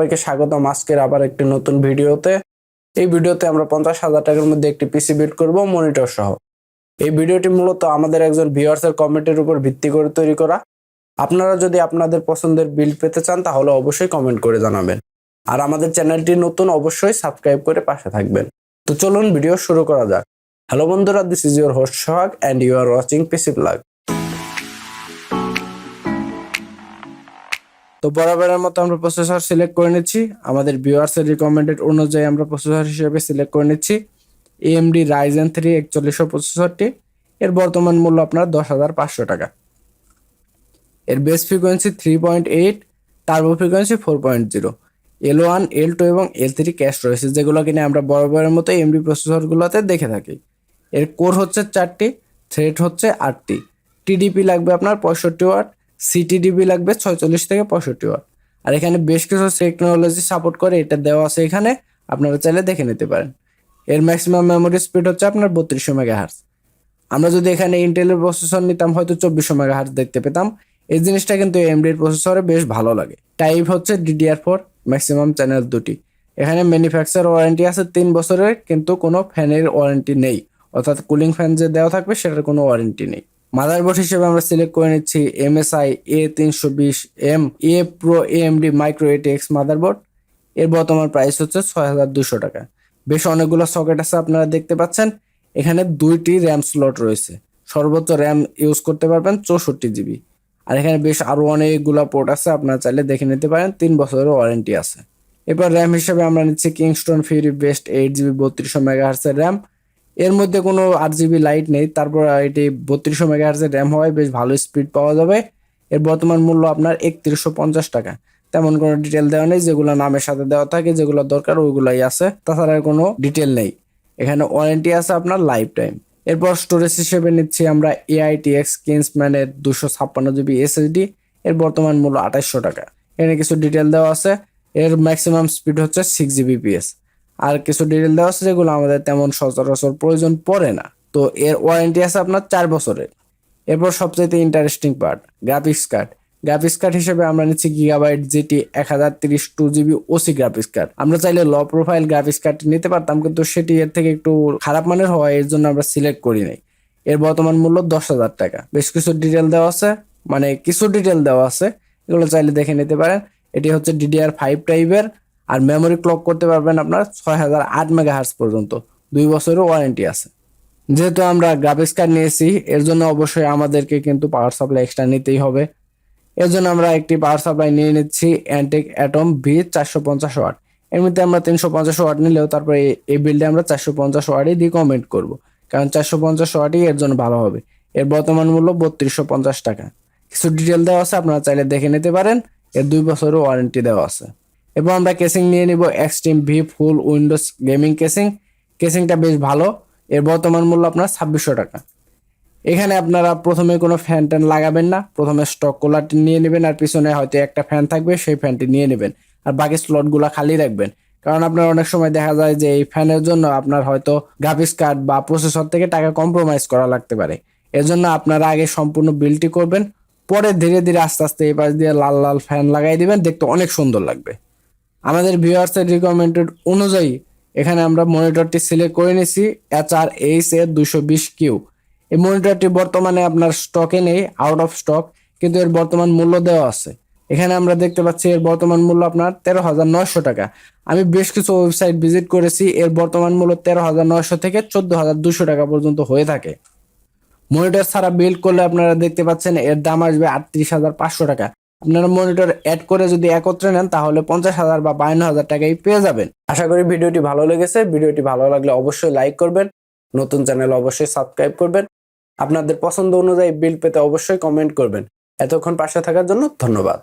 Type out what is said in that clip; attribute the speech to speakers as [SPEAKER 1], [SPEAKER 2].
[SPEAKER 1] সবাইকে স্বাগতম আজকের আবার একটি নতুন ভিডিওতে। এই ভিডিওতে আমরা 50,000 টাকার মধ্যে একটি পিসি বিল্ড করব মনিটর সহ। এই ভিডিওটি মূলত আমাদের একজন ভিউয়ার্সের কমেন্টের উপর ভিত্তি করে তৈরি করা। আপনারা যদি আপনাদের পছন্দের বিল্ড পেতে চান তাহলে অবশ্যই কমেন্ট করে জানাবেন। আর আমাদের চ্যানেলটি নতুন, অবশ্যই সাবস্ক্রাইব করে পাশে থাকবেন। তো চলুন ভিডিও শুরু করা যাক। হ্যালো বন্ধুরা, this is your host Sohag and you are watching PC blog. তো বরাবরের মতো আমরা প্রসেসর সিলেক্ট করে নিচ্ছি। আমাদের ভিউয়ার্সের রিকমেন্ডেড অনুযায়ী আমরা প্রসেসর হিসেবে সিলেক্ট করে নিচ্ছি এএমডি Ryzen 3 4100 প্রসেসরটি। এর বর্তমান মূল্য আপনার 10,500 টাকা। এর base frequency 3.8, turbo frequency 4.0, L1, L2 এবং L3 ক্যাশ রয়েছে, যেগুলো কিনে আমরা বরাবরের মতো এমডি প্রসেসরগুলোতে দেখে থাকি। এর কোর হচ্ছে 4টি, থ্রেড হচ্ছে 8টি, টিডিপি লাগবে আপনার 65 ওয়াট, সিটিডিবি লাগবে 46 থেকে 65 ওয়াট। আর এখানে বেশ কিছু টেকনোলজি সাপোর্ট করে, এটা দেওয়া আছে এখানে, আপনারা চাইলে দেখে নিতে পারেন। এর ম্যাক্সিমাম মেমোরি স্পিড হচ্ছে আপনার 3200 মেগাহার্টজ। আমরা যদি এখানে ইন্টেলের প্রসেসর নিতাম হয়তো 2400 মেগাহার্টজ দেখতে পেতাম। এই জিনিসটা কিন্তু এএমডির প্রসেসরে বেশ ভালো লাগে। টাইপ হচ্ছে DDR4, ম্যাক্সিমাম চ্যানেল 2টি। এখানে ম্যানুফ্যাকচার ওয়ারেন্টি আছে 3 বছরের, কিন্তু কোনো ফ্যানের ওয়ারেন্টি নেই, অর্থাৎ কুলিং ফ্যান যে দেওয়া থাকবে সেটার কোনো ওয়ারেন্টি নেই। মাদারবোর্ড হিসেবে আমরা সিলেক্ট করে নিচ্ছি MSI A320M A Pro AMD Micro ATX motherboard. এর বর্তমান প্রাইস হচ্ছে 6,200 টাকা। বেশ অনেকগুলো সকেট আছে, আপনারা দেখতে পাচ্ছেন। এখানে 2টি র্যাম স্লট রয়েছে, সর্বোচ্চ র্যাম ইউজ করতে পারবেন 64 জিবি। আর এখানে বেশ আরো অনেকগুলো পোর্ট আছে, আপনারা চাইলে দেখে নিতে পারেন। 3 বছরের ওয়ারেন্টি আছে। এরপর র্যাম হিসেবে আমরা নিচ্ছি কিংস্টন ফিউরি বেস্ট 8GB 3200 মেগাহার্টজের র্যাম। এর মধ্যে কোনো 8GB লাইট নেই, তারপর এটি 3200 মেগাহার্টজের র্যাম হওয়ায় বেশ ভালো স্পিড পাওয়া যাবে। এর বর্তমান মূল্য আপনার 3150 টাকা। তেমন কোনো ডিটেল দেওয়া নেই, যেগুলো নামের সাথে দেওয়া থাকে, যেগুলো দরকার ওইগুলাই আছে, তাছাড়া কোনো ডিটেল নেই। এখানে ওয়ারেন্টি আছে আপনার লাইফ টাইম। এরপর স্টোরেজ হিসেবে নিচ্ছি আমরা AITX কিংসম্যানের 256GB SSD। এর বর্তমান মূল্য 2800 টাকা। এখানে কিছু ডিটেল দেওয়া আছে। এর ম্যাক্সিমাম স্পিড হচ্ছে 6 Gbps। আর কিছু ডিটেল দেওয়া আছে যেগুলো আমাদের তেমন সচরাচর প্রয়োজন পড়ে না। তো এর ওয়ারেন্টি আছে আপনার 4 বছরের। এরপর সবচেয়ে interesting part, graphics card. Graphics card হিসেবে আমরা নিচ্ছি gigabyte GT 1030 2GB OC graphics card. আমরা চাইলে লো প্রোফাইল গ্রাফিক্স কার্ড নিতে পারতাম, কিন্তু সেটি এর থেকে একটু খারাপ মানের হওয়ায় এর জন্য আমরা সিলেক্ট করি নাই। এর বর্তমান মূল্য 10,000 টাকা। বেশ কিছু ডিটেল দেওয়া আছে, কিছু ডিটেল দেওয়া আছে, এগুলো চাইলে দেখে নিতে পারেন। এটি হচ্ছে DDR5 টাইপের। আর মেমোরি ক্লক করতে পারবেন আপনার 6008 মেগাহার্টজ পর্যন্ত। 2 বছরের ওয়ারেন্টি আছে। যেহেতু আমরা গ্রাফিক্স কার্ড নিয়েছি, এর জন্য অবশ্যই আমাদেরকে কিন্তু পাওয়ার সাপ্লাই এক্সট্রা নিতেই হবে। এর জন্য আমরা একটি পাওয়ার সাপ্লাই নিয়ে নিচ্ছি অ্যান্টেক অ্যাটম V 450 ওয়াট। এমনিতে আমরা 350 ওয়াট নিলেও তারপরে এই বিল্ডে আমরা 450 ওয়াটই রিকমেন্ড করব, কারণ 450 ওয়াটই এর জন্য ভালো হবে। এর বর্তমান মূল্য 3250 টাকা। কিছু ডিটেল দেওয়া আছে, আপনারা চাইলে দেখে নিতে পারেন। এর 2 বছরের ওয়ারেন্টি দেওয়া আছে। এবং আমরা কেসিং নিয়ে নিব এক্সট্রিম V ফুল উইন্ডোজ গেমিং কেসিং। কেসিংটা বেশ ভালো। এর বর্তমান মূল্য আপনার 2600 টাকা। এখানে আপনারা প্রথমে কোনো ফ্যান ট্যান লাগাবেন না, প্রথমে স্টক কুলারটি নিয়ে নেবেন, আর পিছনে হয়তো একটা ফ্যান থাকবে, সেই ফ্যানটি নিয়ে নেবেন। আর বাকি স্লটগুলো খালি রাখবেন, কারণ আপনার অনেক সময় দেখা যায় যে এই ফ্যানের জন্য আপনার হয়তো গ্রাফিক্স কার্ড বা প্রসেসর থেকে টাকা কম্প্রোমাইজ করা লাগতে পারে। এর জন্য আপনারা আগে সম্পূর্ণ বিল্ডটি করবেন, পরে ধীরে ধীরে আস্তে আস্তে এই পাশ দিয়ে লাল লাল ফ্যান লাগাই দিবেন, দেখতে অনেক সুন্দর লাগবে। আমাদের ভিউয়ার্সের রিকমেন্ডেড অনুযায়ী এখানে আমরা মনিটরটি সিলেক্ট করে নিয়েছি HRH এর 220Q। এই মনিটরটি বর্তমানে আপনার স্টকে নেই, আউট অফ স্টক, কিন্তু এর বর্তমান মূল্য দেওয়া আছে। এখানে আমরা দেখতে পাচ্ছি এর বর্তমান মূল্য আপনার 13,900 টাকা। আমি বেশ কিছু ওয়েবসাইট ভিজিট করেছি, এর বর্তমান মূল্য 13,900 থেকে 14,200 টাকা পর্যন্ত হয়ে থাকে। মনিটর ছাড়া বিল্ড করলে আপনারা দেখতে পাচ্ছেন এর দাম আসবে 38,500 টাকা। আপনারা মনিটর অ্যাড করে যদি একত্রে নেন তাহলে 50,000 বা 52,000 টাকাই পেয়ে যাবেন। আশা করি ভিডিওটি ভালো লেগেছে। ভিডিওটি ভালো লাগলে অবশ্যই লাইক করবেন, নতুন চ্যানেল অবশ্যই সাবস্ক্রাইব করবেন। আপনাদের পছন্দ অনুযায়ী বিল্ড পেতে অবশ্যই কমেন্ট করবেন। এতক্ষণ পাশে থাকার জন্য ধন্যবাদ।